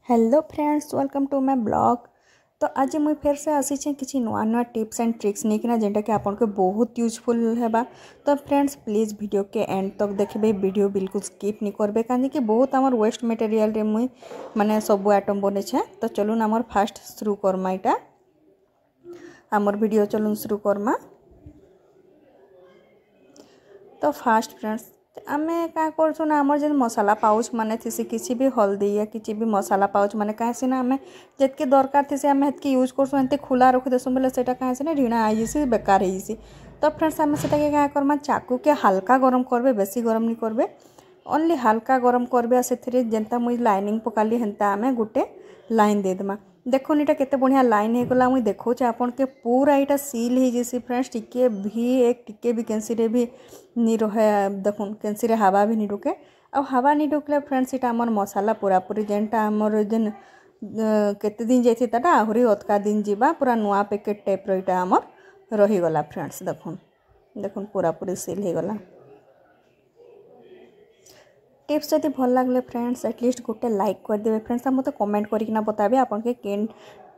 Hello friends, welcome to my blog. तो आज मुझे फिर से आसी किसी नुआ नुआ टिप्स एंड ट्रिक्स नहीं जेनटा कि आपन को बहुत यूजफुल है। तो फ्रेंड्स प्लीज वीडियो के एंड तक देखिए, वीडियो बिल्कुल स्किप नहीं करबे कहीं बहुत आमर वेस्ट मटेरियल रे मुई माने सब आइटम बने। तो चलून आमर फास्ट शुरू करमा इटा आमर वीडियो चलून शुरू करमा। तो फास्ट फ्रेंड्स आमे क्या करछुन आमर जे मसाला पाउच माने थिसी किसी भी हल्दी या किसी भी मसाला पाउच माने कहीं ना आमे जितकी दरकार थी आमे हेतकी यूज करछुन एंते खुला रखि देसु बोले सेटा कहीं ना ढीणा आई जैसी बेकार है। तो फ्रेंड्स आमे सेटा के क्या करमा चाकू के हल्का गरम करबे, बेसी गरम नहीं करबे, ओनली हल्का गरम करबे। से जेनता मुई लाइनिंग पकाली हेन्ता आमे गुटे लाइन दे देमा। देखो इटा केते बढ़िया लाइन हो गला। मुई देखो आपन के पूरा इटा सील हो जैसी फ्रेंड्स, टिके भी एक टिके भी कैंसी रे भी नहीं रहे। देखुन कैंसी रे हवा भी नहीं ढुके। अब हवा नहीं ढुकले फ्रेंड्स इटा आमर मसाला पूरा पूरी जेनटा आमर जेन केते दिन जाइथि ताटा आहुरी अतका दिन जीवा पूरा नुआ पैकेट टाइप रो इटा आमर रही गला फ्रेंड्स। देखुन देखुन पूरा पूरी सील हो गला। टिप्स जदि भल लगे फ्रेंड्स एटलिस्ट गोटे लाइक करदे फ्रेंड्स, मत कमेंट करना बताबे आपन के केन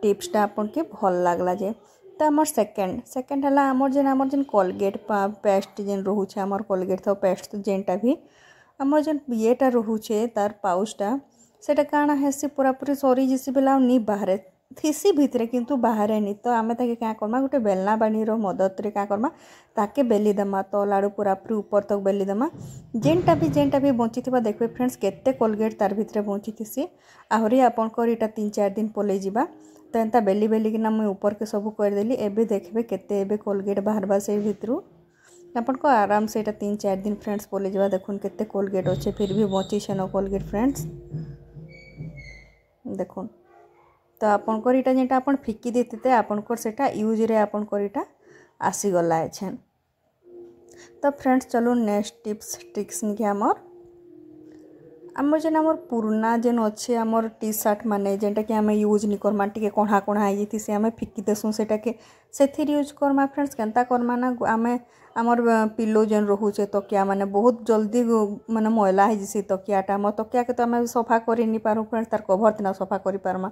टिप्सटा आपन के भल लगला जे। तो आमर सेकेंड है आमर जेन कोलगेट पेस्ट जेन रोचे आमर कोलगेट तो पेस्ट जेनटा भी आमर जेन येटा रोचे तार पाउचटा सेटा काना हेसी पूरा पूरी सरी जैसी बेला नी बाहर थीसी भितरे किंतु बाहर नहीं। तो आम ताके क्या करमा गोटे बेलना बाणी मदद रे क्या करमा ताके बेली देमा तल आड़ू पूरा पूरी ऊपर तक बेली देमा। जेनटा भी बची थी देखबे फ्रेंड्स केते कोलगेट तार भितरे बची थी आहरी आपन कर इटा 3-4 दिन पलै जिबा। तो एंता बेली बेलिकिना मुई ऊपर के सब करदेली। एबे देखबे केते एबे कोलगेट बाहरबा से भितरू आपन को आराम से 3-4 दिन फ्रेंड्स पलै जिबा। देखुन केते कोलगेट अच्छे फिर भी बची छेन कोलगेट फ्रेंड्स देखुन। तो आपनकर इटा जेटा आपन फिकी देते आपनकर सेटा यूज रे आपनकर इटा आसीगला एछेन। तो फ्रेंड्स चलो नेक्स्ट टिप्स ट्रिक्स निके आमर जेन आमर पुराना जेन अच्छे आमर टी शर्ट माने जेनटा कि आम यूज नहीं करमा टिके कणा कणा आई से आम फिकी देसुँ सेटा के से यूज करमा फ्रेंड्स। केनता करमा ना आम आमर पिलो जेन रोचे तकिया माने बहुत जल्दी माने मैला है जैसी तकियाटा आम तकिया के तो आम सफा कर नहीं पारूँ फ्रेंड्स, तार कभर तना सफा कर पारमा।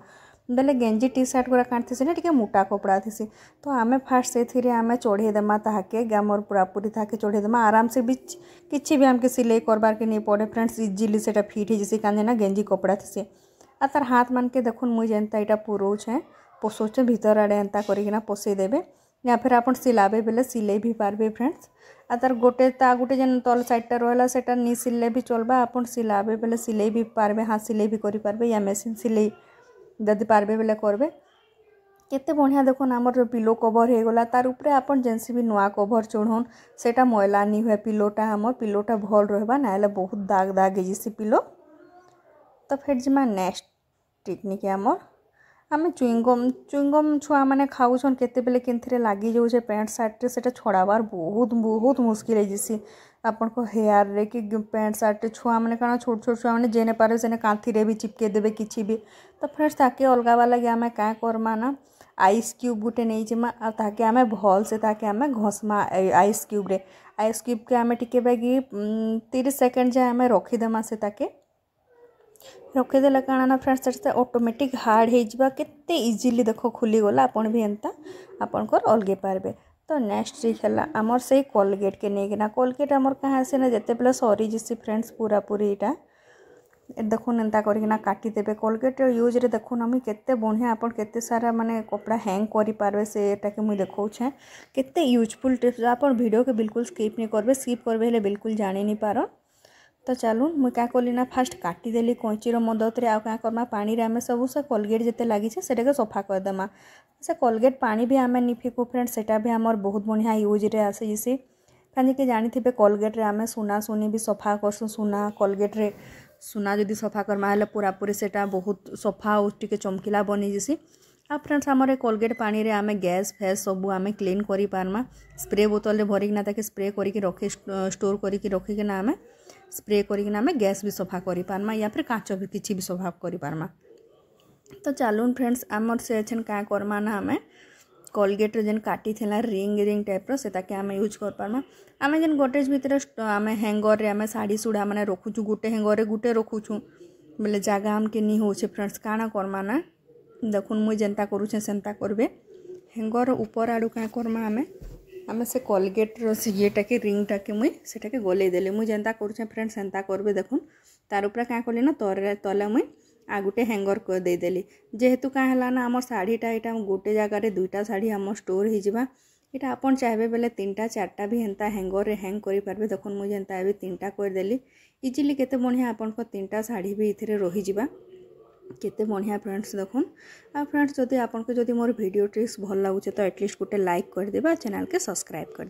बेले गेंजी टी शर्ट गुड़ा काटती ना टे मोटा कपड़ा थी। तो आम फास्ट से आम चढ़ेदेमा ताके आमर पूरा पूरी ताके चढ़ेदेमा आराम से भी किसी भी आमके सिलाई करबार के नहीं पड़े फ्रेंड्स। इजिली से फिट है जैसे कांदे ना गेंजी कपड़ा थी। आ तार हाथ मान के देखुन मुझे जेनता यहाँ पुरोचे पोसोचे भीतर आड़े एंता करना पोसईदेवे या फिर आप सिलाबे बेले सिले भी पारबे फ्रेंड्स। आ तार गोटे जेन तल साइडटा रहा सेटा नी सिले भी चलबा। आप सिलाबे बेले सिले भी पारबे, हाथ सिले भी करि पारबे या मेसिन सिले जदि पारबे बेले करबे। केते बढ़िया देखुन आमर पिलो कवर हो गला। तार उपरे आपन जेनसी भी नुआ कवर चढ़ौन सेटा मैला नहीं हुए। पिलोटा आमर पिलोटा भल रहबा ना बहुत दाग दाग जैसी पिलो। तो फिर जिमा नेक्स्ट टेक्निक आमर आम चुईंगम छुआ मैंने खाऊन केते बेले केनथिरे लागी जाऊे पैंट सार्ट से छड़ाबार बहुत बहुत मुस्किल है जैसी आपन को हेयर रे कि पैंट सार्ट छुआ मैंने कण छोट छोट छुआ मैंने जेने पारे सेने कांथी भी चिपके देवे किसी भी। तो फ्रेंड्स ताके अलगावा लगे आम क्या करमा ना आइस क्यूब गुटे नहीं जिमा ताके आम भल से ताके आम घसमा आइस क्यूब रे। आइस क्यूब के आम टिके बागी 30 सेकेंड जाए आम रखीदेमा से ताके रखीदेला काଣା ना फ्रेंड्स से ऑटोमेटिक हार्ड हो केते इजिली देखो खुली गला। आपन भी एंता आपनकर अलगे पारबे। तो नेक्स्ट ट्रिक है आमर से कोलगेट के नहीं कोलगेट आमर कहाँ से ना जिते बेले सरी जैसी फ्रेंड्स पूरा पूरी इटा देखुन एंता करना काटिदेवे। कोलगेट यूज रे देखुन आम केते बढ़िया आपन केते सारा माने कपड़ा हैंग करि पारबे सेटा के मुई देखौछे केते यूजफुल टिप्स। आपन वीडियो के बिल्कुल स्किप नहीं करबे, स्किप करबे हेले बिल्कुल जानी नहीं पार। तो चलूँ मुझे क्या कली ना फास्ट काटिदेली कैंचीर मदद रे। आ क्या करमा पानी रे आमे सब से कोलगेट जिते लगी से सफा करदेमा। से कोलगेट पानी भी आमे नहीं फिकू फ्रेंड्स, सेटा भी आमर बहुत बढ़िया यूज रे आसे जैसी कहीं कि जानी थे कोलगेट रे आमे सुना सुनी भी सफा करसु। सुना कोलगेट रे सुना जदि सफा करमा हेले पूरा पूरी सेटा बहुत सफा और टिके चमकीला बनी जैसी। आ फ्रेंड्स आमर कोलगेट पानी रे आमे गैस फैस सब आमे क्लीन करि पारमा। स्प्रे बोतल रे भरिकिना ताके स्प्रे करके रखी स्टोर करके रखिकिना आमे स्प्रे करना आम गैस भी सफा करि पारमा या फिर कांच भी किसी भी सफा करि पारमा। तो चलून फ्रेंड्स आमर से क्या करमा ना आम कोलगेट जेन काटी थिला रिंग रिंग टाइप रो सेटा के आम यूज कर पारमा। आम जेन गोटेज भितर आम हैंगर रे आम साड़ी सुड़ा माने रखुछु गोटे हैंगर रे गोटे रखुछु बोले जगह आमके नहीं होचे फ्रेंड्स काना करमा ना देखुन मुई जेंता करूछे सेंता करबे हैंगर ऊपर आड़ू क्या करमा आमे से कोलगेट से येटा के रिंगटा के मुई सेटा के गले देले मुई जेंता करूछे फ्रेंड्स सेंता करबे देखुन तार ऊपर क्या कली ना तले मुई आ गोटे हैंगर कर दे देली जेहेतु क्या है ना आम शाढ़ीटा यहाँ गोटे जगार दुईटा शाढ़ी आम स्टोर हो जावा यहाँ आपन चाहे बेले 3टा 4टा भी हेन्ता हैंगर रे हैंग करि पारबे देखुन मुझे जेन्ता ए 3टा करदेली इजिली केते बढ़िया आपन को 3टा शाढ़ी भी इथिरे रही जिबा केते बढ़िया फ्रेंड्स देखुन आ फ्रेंड्स जदि आपन को जदि मोर वीडियो ट्रिक्स भल लागुचे तो एटलिस्ट गोटे लाइक कर देबा चैनल के सब्सक्राइब कर